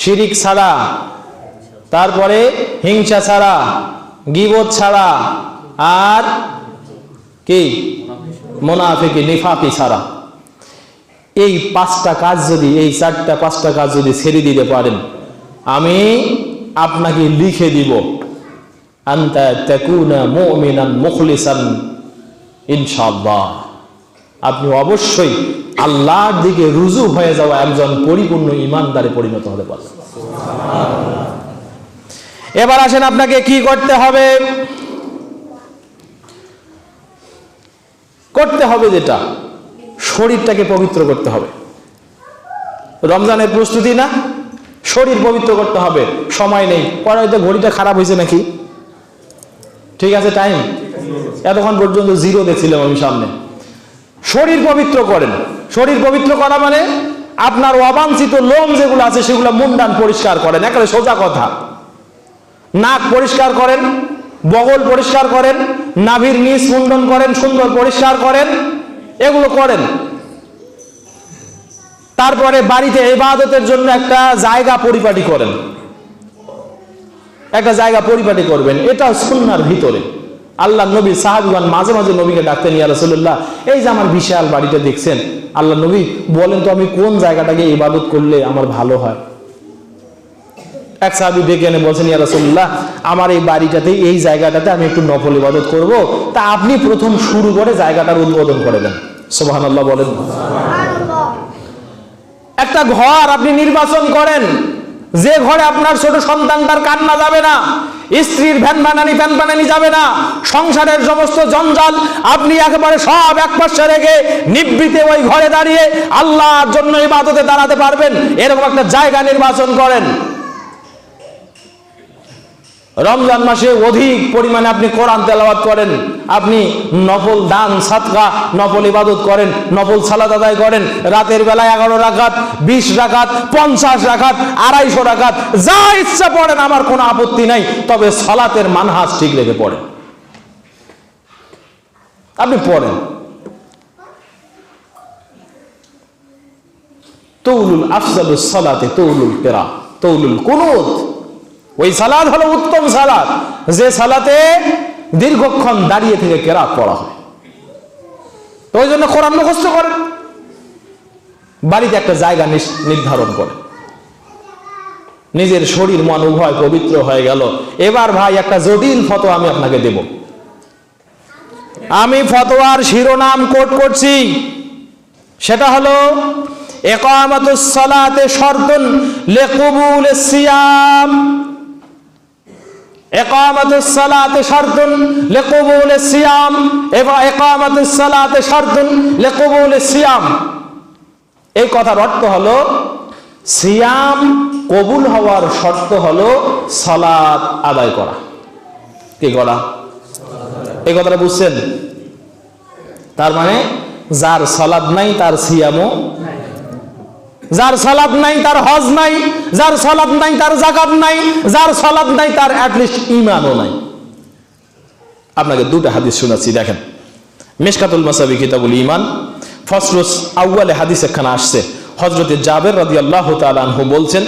S1: শিরিক ছাড়া, তারপরে হিংসা ছাড়া, গীবত ছাড়া, আর কি মুনাফিকি নিফাকি ছাড়া। এই 5টা কাজ যদি, এই 4টা 5টা কাজ যদি ছেড়ে দিতে পারেন, আমি আপনাকে লিখে দিব আনতা তাকুনা মুমিনান মুখলিসান ইনশাআল্লাহ। আপনি অবশ্যই আল্লাহর দিকে রুজু হয়ে যাওয়া একজন পরিপূর্ণ ঈমানদারে পরিণত হতে পারবেন। এবার আসেন আপনাকে কি করতে হবে। করতে হবে যেটা, শরীরটাকে পবিত্র করতে হবে। রমজানের প্রস্তুতি না, শরীর পবিত্র করতে হবে। সময় নেই, পরে হয়তো ঘড়িটা খারাপ হয়েছে নাকি, ঠিক আছে টাইম, এতক্ষণ পর্যন্ত 0 দেখছিলাম আমি সামনে। শরীর পবিত্র করেন। শরীর পবিত্র করা মানে আপনার অবাঞ্ছিত লোম যেগুলো আছে সেগুলো মুন্ডান পরিষ্কার করেন, একেবারে সোজা কথা। নাক পরিষ্কার করেন, বগল পরিষ্কার করেন, নাভির নিচ মুন্ডন করেন, সুন্দর পরিষ্কার করেন, এগুলো করেন। তারপরে বাড়িতে ইবাদতের জন্য একটা জায়গা পরিপাটি করেন, একটা জায়গা পরিপাটি করবেন। এটা সুন্নাহর ভিতরে। আল্লাহ নবী সাহাবীগণ মাঝে মাঝে নবীকে ডাকতেন, ইয়া রাসূলুল্লাহ, এই যে আমার বিশাল বাড়িটা দেখছেন, আল্লাহ নবী বলেন তো আমি কোন জায়গাটাকে ইবাদত করলে আমার ভালো হয়। এক সাহাবী ডেকে এনে বলছেন, ইয়া রাসূলুল্লাহ, আমার এই বাড়িটাতে, এই জায়গাটাতে আমি একটু নফল ইবাদত করব, তা আপনি প্রথম শুরু করে জায়গাটার উদ্বোধন করে দেন। সুবহানাল্লাহ বলেন। একটা ঘর আপনি নির্বাচন করেন, যে ঘরে আপনার ছোট সন্তানটার কান্না যাবে না, স্ত্রীর ভ্যান বানানি যাবে না, সংসারের সমস্ত জঞ্জাল আপনি একেবারে সব এক পাশে রেখে নিভৃতে ওই ঘরে দাঁড়িয়ে আল্লাহর জন্য ইবাদতে দাঁড়াতে পারবেন, এরকম একটা জায়গা নির্বাচন করেন। রমজান মাসে অধিক পরিমাণে আপনি কোরআন তেলাওয়াত করেন, আপনি নফল দান সাদকা, নফল ইবাদত করেন, নফল সালাত আদায় করেন, রাতের বেলায় 11 রাকাত, 20 রাকাত, 50 রাকাত, 250 রাকাত, যা ইচ্ছা পড়েন, আমার কোনো আপত্তি নাই, তবে সালাতের মানহাজ ঠিক রেখে পড়েন। আপনি পড়েন। তৌলুল আফজালুস সালাতে তৌলুল কিরা তৌলুল কুনুত, ওই সালাত হলো উত্তম সালাত, যে সালাতে দীর্ঘক্ষণ দাঁড়িয়ে থেকে কেরাত পড়া হয়। ওই জন্য কোরআন মুখস্থ করেন, বাড়িতে একটা জায়গা নির্ধারণ করেন, নিজের শরীর মন উভয় পবিত্র হয়ে গেল। এবার ভাই একটা জটিল ফতোয়া আমি আপনাকে দেব। আমি ফতোয়ার শিরোনাম কোট করছি, সেটা হলো ইকামাতুস সালাতে শর্তুন লিকুবুলিস সিয়াম। ইকামাতুস সালাতে শর্তুন লিকুবুলিস সিয়াম, এবং ইকামাতুস সালাতে শর্তুন লিকুবুলিস সিয়াম, এই কথার অর্থ হলো সিয়াম কবুল হওয়ার শর্ত হলো সালাত আদায় করা। কি করা? এই কথাটা বুঝছেন? তার মানে যার সালাত নাই তার সিয়ামও নাই, যার সালাত নাই তার হজ নাই, যার সালাত নাই তার যাকাত নাই, যার সালাত নাই তার অ্যাটলিস্ট ঈমানও নাই। আপনাকে দুটো হাদিস শোনাচ্ছি, দেখেন। মিশকাতুল মাসাবি কিতাবুল ঈমান ফসলুস আউয়ালে হাদিস একখানা আসছে, হযরতে জাবের রাদিয়াল্লাহু তাআলা আনহু বলছেন,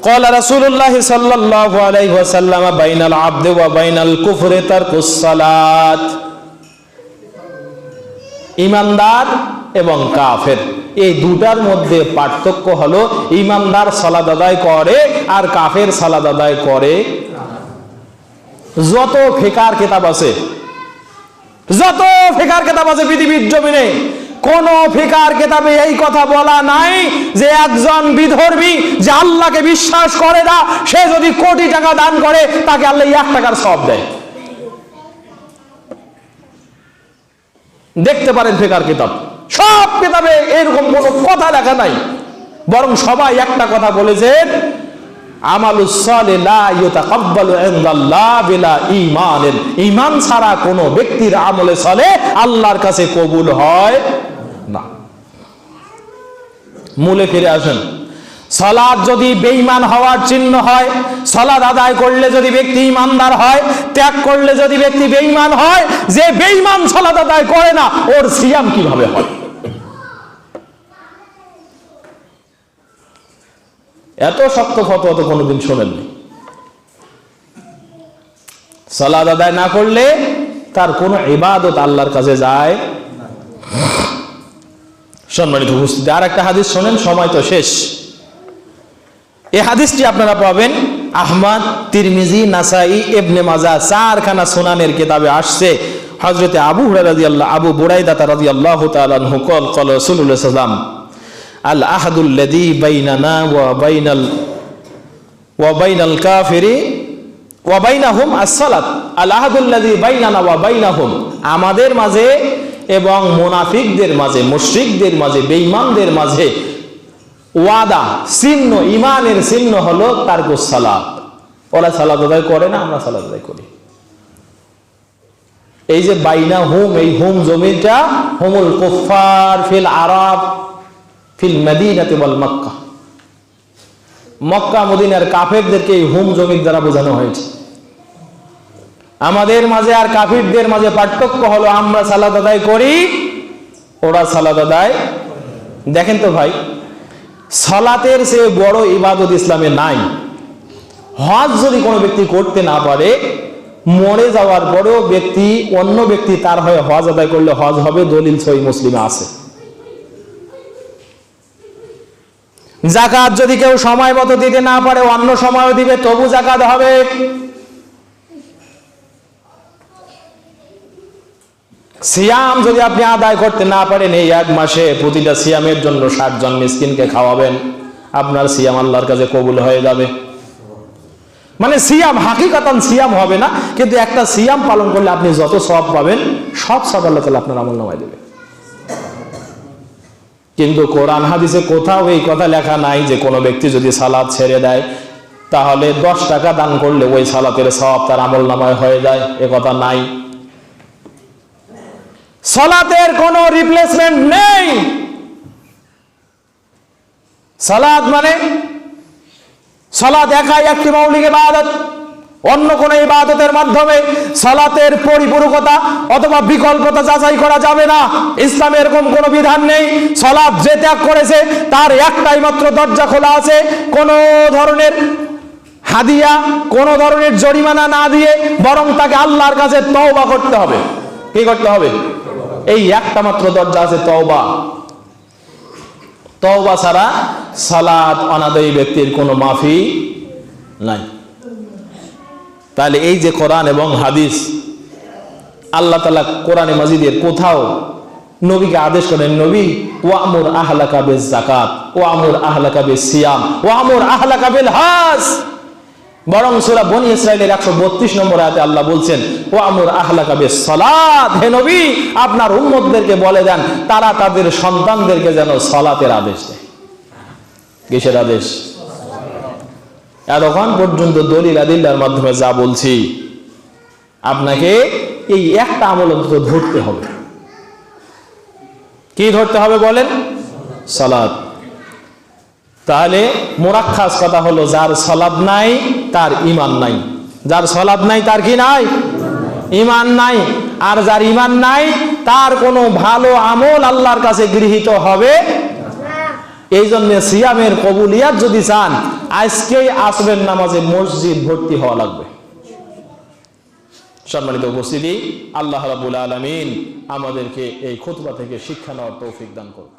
S1: قال رسول الله صلى الله عليه وسلم بين العبد وبين الكفر ترك الصلاة। ঈমানদার এবং কাফের এই দুটার মধ্যে পার্থক্য হলো ঈমানদার সালাত আদায় করে আর কাফের সালাত আদায় করে। যত ফিকার কিতাব আছে, যত ফিকার কিতাব আছে পৃথিবীর জমিনে, কোন ফিকার কিতাবে এই কথা বলা নাই যে একজন বিধর্মী যে আল্লাহকে বিশ্বাস করে না, সে যদি কোটি টাকা দান করে তাকে আল্লাহ 1 টাকার সওয়াব দেয়। দেখতে পারেন ফিকার কিতাব, সব কিতাবে এরকম কোনো কথা লেখা নাই, বরং সবাই একটা কথা বলেছেন, আমালুস সালিহ লা ইউতাকাব্বালু ইনদাল্লাহ বিলা ঈমানিন। ঈমান ছাড়া কোনো ব্যক্তির আমলে সালেহ আল্লাহর কাছে কবুল হয় না। মূলে ফিরে আসেন। সালাত যদি বেঈমান হওয়ার চিহ্ন হয়, সালাত আদায় করলে যদি ব্যক্তি ঈমানদার হয়, ত্যাগ করলে যদি ব্যক্তি বেঈমান হয়, যে বেঈমান সালাত আদায় করে না ওর সিয়াম কিভাবে হয়? এত শক্ত ফতোয়া তো কোনোদিন শোনেননি। সালাত আদায় না করলে তার কোনো ইবাদত আল্লাহর কাছে যায় না। সম্মানিত উপস্থিতি, আর একটা হাদিস শোনেন, সময় তো শেষ। এই হাদিসটি আপনারা পাবেন আহমদ, তিরমিজি, নাসাই, ইবনে মাজাহ, 4খানা সুনানের কিতাবে আসছে। হযরতে আবু বুরাইদা রাদিয়াল্লাহু তাআলা আনহু قال قال رسول الله صلى الله عليه وسلم আল আহাদুল লাযী বাইনানা ওয়া বাইনাল কাফিরি ওয়া বাইনাহুম আস-সালাত। আল আহাদুল লাযী বাইনানা ওয়া বাইনাহুম, আমাদের মাঝে এবং মুনাফিকদের মাঝে, মুশরিকদের মাঝে, বেঈমানদের মাঝে ওয়াদা, চিহ্ন, ঈমানের চিহ্ন হলো তারকুস সালাত। ওরা সালাত আদায় করে না, আমরা সালাত আদায় করি। এই যে বাইনাহুম, এই হুম জমিটা হুমুল কুফার ফিল আরব ফিল মদিনাতি ওয়াল মক্কা। মক্কা মদিনার কাফেরদেরকে এই হুম জমির দ্বারা বোঝানো হয়েছে। আমাদের মাঝে আর কাফিরদের মাঝে পার্থক্য হলো আমরা সালাত আদায় করি, ওরা সালাত আদায়। দেখেন তো ভাই, সালাতের চেয়ে বড় ইবাদত ইসলামে নাই। হজ যদি কোনো ব্যক্তি করতে না পারে, মরে যাওয়ার পরেও ব্যক্তি, অন্য ব্যক্তি তার হয়ে হজ আদায় করলে হজ হবে, দলিল সহিহ মুসলিমে আছে। জাকাত যদি কেউ সময় মতো দিতে না পারে, অন্য সময়ও দিবে, তবু জাকাত হবে। সিয়াম যদি আপনি আদায় করতে না পারেন, এই এক মাসে প্রতিটা সিয়ামের জন্য 60 জন মিসকিনকে খাওয়াবেন, আপনার সিয়াম আল্লাহর কাছে কবুল হয়ে যাবে। মানে সিয়াম হাকিকাতান সিয়াম হবে না, কিন্তু একটা সিয়াম পালন করলে আপনি যত সওয়াব পাবেন সব সওয়াব আল্লাহ তাআলা আপনার আমলনামায় দেবে। কিন্তু কোরআন হাদিসে কোথাও এই কথা লেখা নাই যে কোনো ব্যক্তি যদি সালাত ছেড়ে দেয় তাহলে 10 টাকা দান করলে ওই সালাতের সওয়াব তার আমলনামায় হয়ে যায়, এ কথা নাই। সালাতের কোনো রিপ্লেসমেন্ট নেই। সালাত মানে সালাত একাই একটি মৌলিক ইবাদত, অন্য কোন ইবাদতের মাধ্যমে সালাতের পরিপূরকতা অথবা বিকল্পতা যাচাই করা যাবে না। ইসলামে এরকম কোনো বিধান নেই। সালাত যে ত্যাগ করেছে তার একটাই মাত্র দরজা খোলা আছে, কোন ধরনের হাদিয়া, কোন ধরনের জরিমানা না দিয়ে বরং তাকে আল্লাহর কাছে তওবা করতে হবে। কি করতে হবে? এই একটা মাত্র দরজা আছে, তওবা। তওবা ছাড়া সালাত অনাদায়ী ব্যক্তির কোনো মাফি নাই। তাহলে এই যে কোরআন এবং হাদিস, আল্লাহ তাআলা কোরআনে মাজিদের কোথাও নবীকে আদেশ করেন, নবী ওয়ামুর আহলাকা বিজ যাকাত ওয়ামুর আহলাকা বিস সিয়াম ওয়ামুর আহলাকা বিল হজ। বরং সূরা বনী ইসরাঈলের 132 নম্বর আয়াতে আল্লাহ বলছেন ওয়ামুর আহলাকা বিস সালাত, হে নবী আপনার উম্মতদেরকে বলে দেন তারা তাদের সন্তানদেরকে যেন সালাতের আদেশ দেয়। কিসের আদেশ? এতক্ষণ পর্যন্ত দলিল আদিল্লার মাধ্যমে যা বলছি, আপনাকে এই একটা আমল অন্তত ধরতে হবে। কি ধরতে হবে বলেন? সালাত। তাহলে মুরাক্কাস কথা হলো, যার সালাত নাই তার ঈমান নাই। যার সালাত নাই তার কি নাই? ঈমান নাই। আর যার ঈমান নাই তার কোনো ভালো আমল আল্লাহর কাছে গৃহীত হবে। এই জন্য সিয়ামের কবুলিয়াত যদি চান, আজকেই আসরের নামাজে মসজিদ ভর্তি হওয়া লাগবে। সম্মানিত উপস্থিতি, আল্লাহ রাব্বুল আলামিন আমাদেরকে এই খুতবা থেকে শিক্ষা নেওয়ার তৌফিক দান করুন।